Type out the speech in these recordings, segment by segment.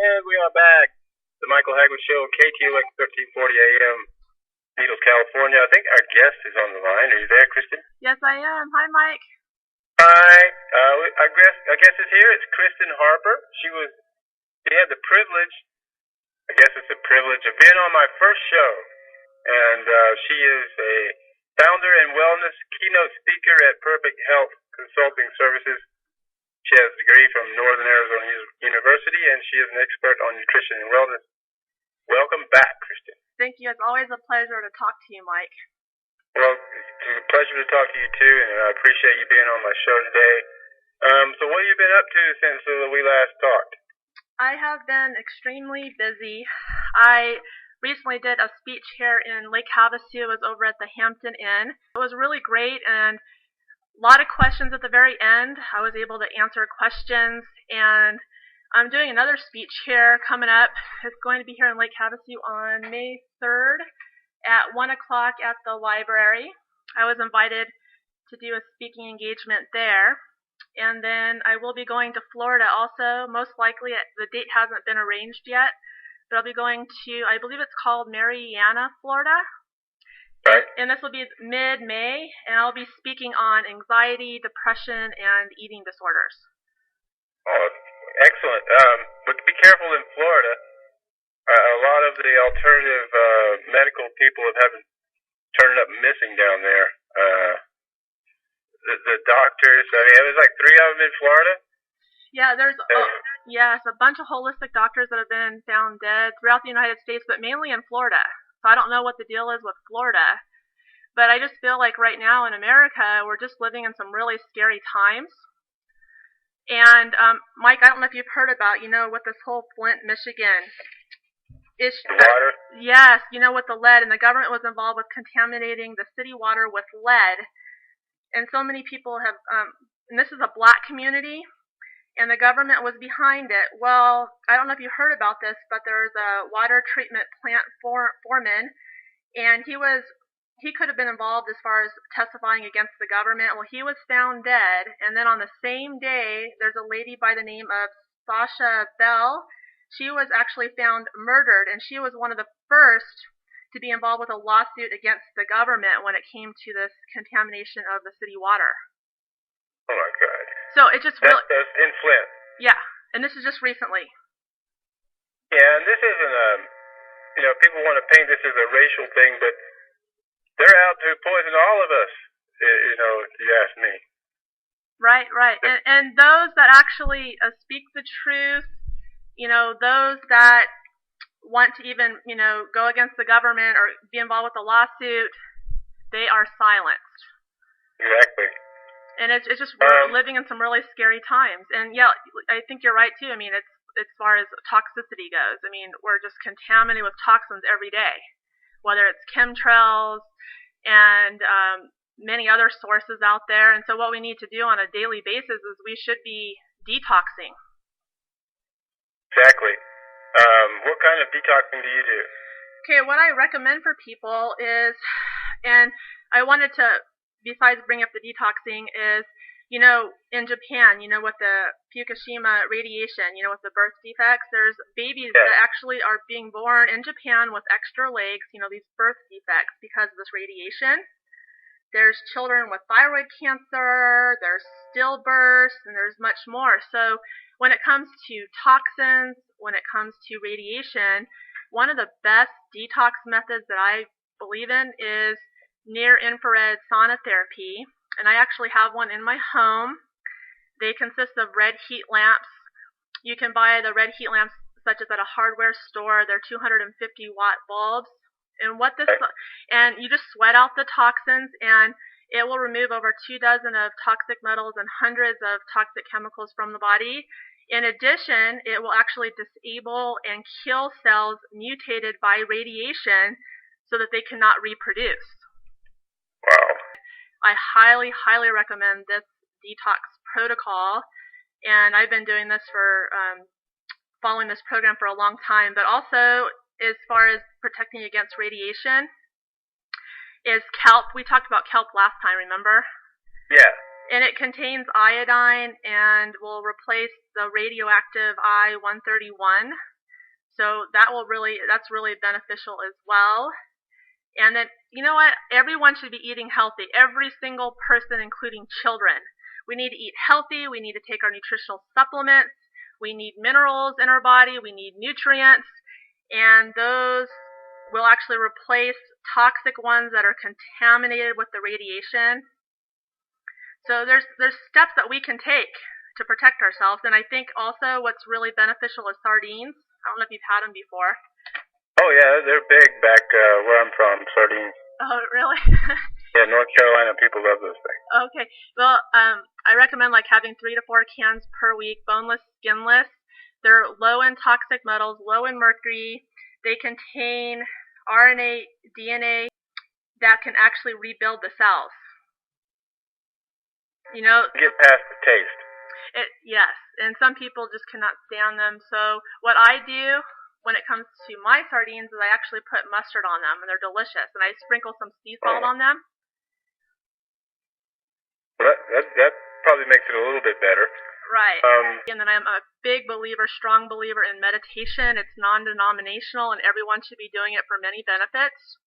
And we are back. The Michael Hagwood Show, KTOX 1340am, Beatles, California. I think our guest is on the line. Are you there, Kristen? Yes, I am. Hi, Mike. Hi. Our guest is here. It's Kristen Harper. She had the privilege, I guess it's a privilege, of being on my first show. And she is a founder and wellness keynote speaker at Perfect Health Consulting Services. She has a degree from Northern Arizona University, and she is an expert on nutrition and wellness. Welcome back, Kristen. Thank you. It's always a pleasure to talk to you, Mike. Well, it's a pleasure to talk to you, too, and I appreciate you being on my show today. So what have you been up to since we last talked? I have been extremely busy. I recently did a speech here in Lake Havasu. It was over at the Hampton Inn. It was really great, and a lot of questions at the very end. I was able to answer questions, and I'm doing another speech here coming up. It's going to be here in Lake Havasu on May 3rd at 1 o'clock at the library. I was invited to do a speaking engagement there. And then I will be going to Florida also. Most likely, the date hasn't been arranged yet, but I'll be going to, I believe it's called Marianna, Florida. Right. And this will be mid-May, and I'll be speaking on anxiety, depression, and eating disorders. Oh, excellent. But be careful in Florida. A lot of the alternative medical people have turned up missing down there. The doctors, I mean, it was like 3 of them in Florida. Yeah, there's a bunch of holistic doctors that have been found dead throughout the United States, but mainly in Florida. So I don't know what the deal is with Florida, but I just feel like right now in America, we're just living in some really scary times. And Mike, I don't know if you've heard about, with this whole Flint, Michigan issue. The water? Yes, with the lead, and the government was involved with contaminating the city water with lead. And so many people have, and this is a black community, and the government was behind it. Well, I don't know if you heard about this, but there's a water treatment plant foreman, and he could have been involved as far as testifying against the government. Well, he was found dead, and then on the same day, there's a lady by the name of Sasha Bell. She was actually found murdered, and she was one of the first to be involved with a lawsuit against the government when it came to this contamination of the city water. Oh my God! So it just that's in Flint. Yeah, and this is just recently. Yeah, and this isn't people want to paint this as a racial thing, but they're out to poison all of us. If you ask me. Right. And those that actually speak the truth, those that want to even, go against the government or be involved with a lawsuit, they are silenced. Exactly. And it's just we're living in some really scary times. And yeah, I think you're right too. I mean, it's as far as toxicity goes. I mean, we're just contaminated with toxins every day, whether it's chemtrails and many other sources out there. And so what we need to do on a daily basis is we should be detoxing. Exactly. What kind of detoxing do you do? Okay, what I recommend for people is, and I wanted to, besides bring up the detoxing, is, in Japan, with the Fukushima radiation, with the birth defects, there's babies that actually are being born in Japan with extra legs, these birth defects because of this radiation. There's children with thyroid cancer, there's stillbirths, and there's much more. So when it comes to toxins, when it comes to radiation, one of the best detox methods that I believe in is near-infrared sauna therapy. And I actually have one in my home. They consist of red heat lamps. You can buy the red heat lamps such as at a hardware store. They're 250-watt bulbs. And you just sweat out the toxins, and it will remove over 24 of toxic metals and hundreds of toxic chemicals from the body. In addition, it will actually disable and kill cells mutated by radiation so that they cannot reproduce. Wow. I highly, highly recommend this detox protocol, and I've been doing this following this program for a long time, but also as far as protecting against radiation is kelp. We talked about kelp last time, remember? Yeah. And it contains iodine and will replace the radioactive I-131 So that's really beneficial as well. And then, you know what? Everyone should be eating healthy. Every single person, including children. We need to eat healthy. We need to take our nutritional supplements. We need minerals in our body. We need nutrients. And those will actually replace toxic ones that are contaminated with the radiation. So there's steps that we can take to protect ourselves. And I think also what's really beneficial is sardines. I don't know if you've had them before. Oh, yeah, they're big back where I'm from, sardines. Oh, really? Yeah, North Carolina, people love those things. Okay. Well, I recommend like having 3 to 4 cans per week, boneless, skinless. They're low in toxic metals, low in mercury. They contain RNA, DNA that can actually rebuild the cells. You know, get past the taste. Yes, and some people just cannot stand them. So what I do when it comes to my sardines is I actually put mustard on them, and they're delicious. And I sprinkle some sea salt on them. Well, that probably makes it a little bit better. Right. And then I'm a big believer, strong believer in meditation. It's non-denominational, and everyone should be doing it for many benefits.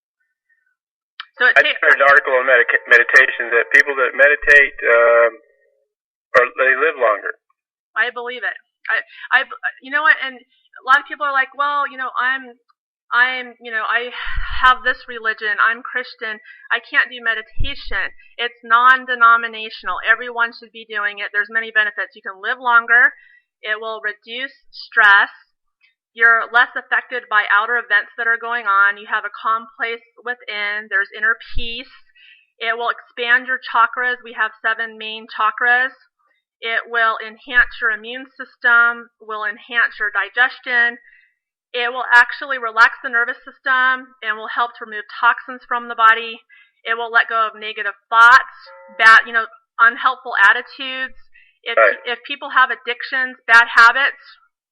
So I just read an article on meditation that people that meditate they live longer. I believe it. You know what? And a lot of people are like, well, you know, I have this religion. I'm Christian. I can't do meditation. It's non-denominational. Everyone should be doing it. There's many benefits. You can live longer. It will reduce stress. You're less affected by outer events that are going on. You have a calm place within. There's inner peace. It will expand your chakras. We have 7 main chakras. It will enhance your immune system, will enhance your digestion. It will actually relax the nervous system and will help to remove toxins from the body. It will let go of negative thoughts, unhelpful attitudes. If people have addictions, bad habits,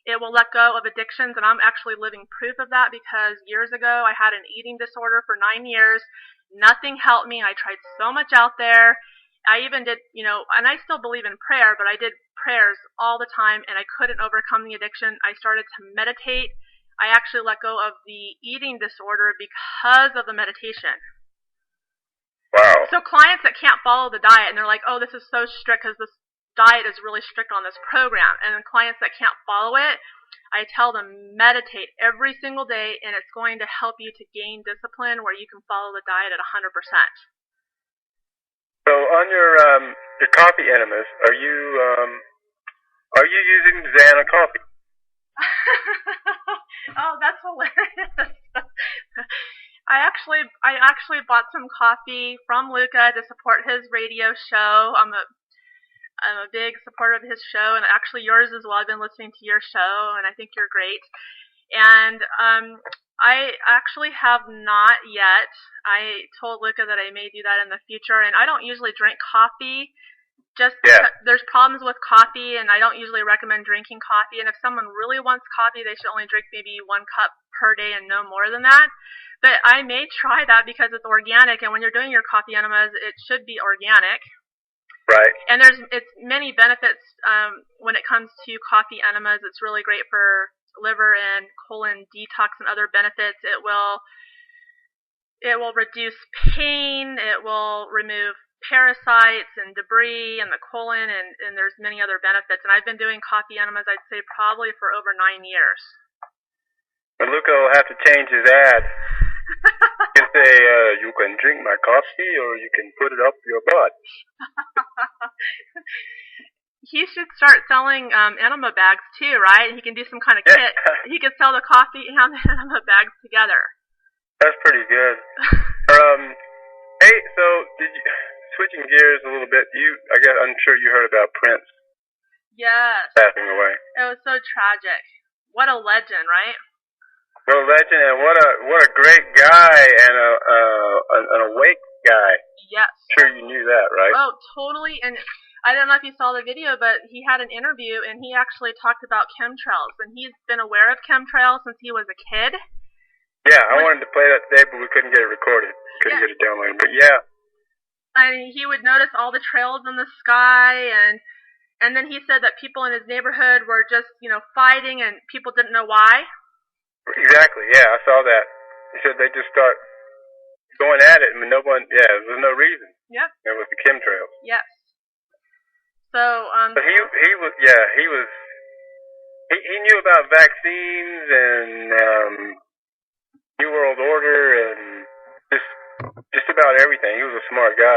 it will let go of addictions. And I'm actually living proof of that because years ago I had an eating disorder for 9 years. Nothing helped me. I tried so much out there. I even did, and I still believe in prayer, but I did prayers all the time, and I couldn't overcome the addiction. I started to meditate. I actually let go of the eating disorder because of the meditation. Wow. So clients that can't follow the diet, and they're like, oh, this is so strict because this diet is really strict on this program. And then clients that can't follow it, I tell them meditate every single day, and it's going to help you to gain discipline where you can follow the diet at 100%. So on your coffee enemas, are you using Xana coffee? Oh, that's hilarious. I actually bought some coffee from Luca to support his radio show. I'm a big supporter of his show, and actually yours as well. I've been listening to your show, and I think you're great. And I actually have not yet. I told Luca that I may do that in the future, and I don't usually drink coffee. Just because there's problems with coffee, and I don't usually recommend drinking coffee. And if someone really wants coffee, they should only drink maybe 1 cup per day and no more than that. But I may try that because it's organic, and when you're doing your coffee enemas, it should be organic. Right. And it's many benefits when it comes to coffee enemas. It's really great for liver and colon detox and other benefits. It will reduce pain. It will remove parasites and debris in the colon, and there's many other benefits. And I've been doing coffee enemas, I'd say, probably for over 9 years. And Luca will have to change his ad. You can say, you can drink my coffee or you can put it up your butt. He should start selling enema bags too, right? He can do some kind of kit. He could sell the coffee and the enema bags together. That's pretty good. Hey, so switching gears a little bit, I'm sure you heard about Prince. Yes. Passing away. It was so tragic. What a legend, right? What a legend, and what a great guy and an awake guy. Yes. Sure you knew that, right? Oh, totally. And I don't know if you saw the video, but he had an interview, and he actually talked about chemtrails, and he's been aware of chemtrails since he was a kid. Yeah, I wanted to play that today, but we couldn't get it recorded. Couldn't get it downloaded, but yeah. And he would notice all the trails in the sky, and then he said that people in his neighborhood were just, fighting, and people didn't know why. Exactly. Yeah, I saw that. He said they just start going at it, and no one. Yeah, there was no reason. Yep. It was the chemtrails. Yes. So. But he was he knew about vaccines and New World Order and just about everything. He was a smart guy.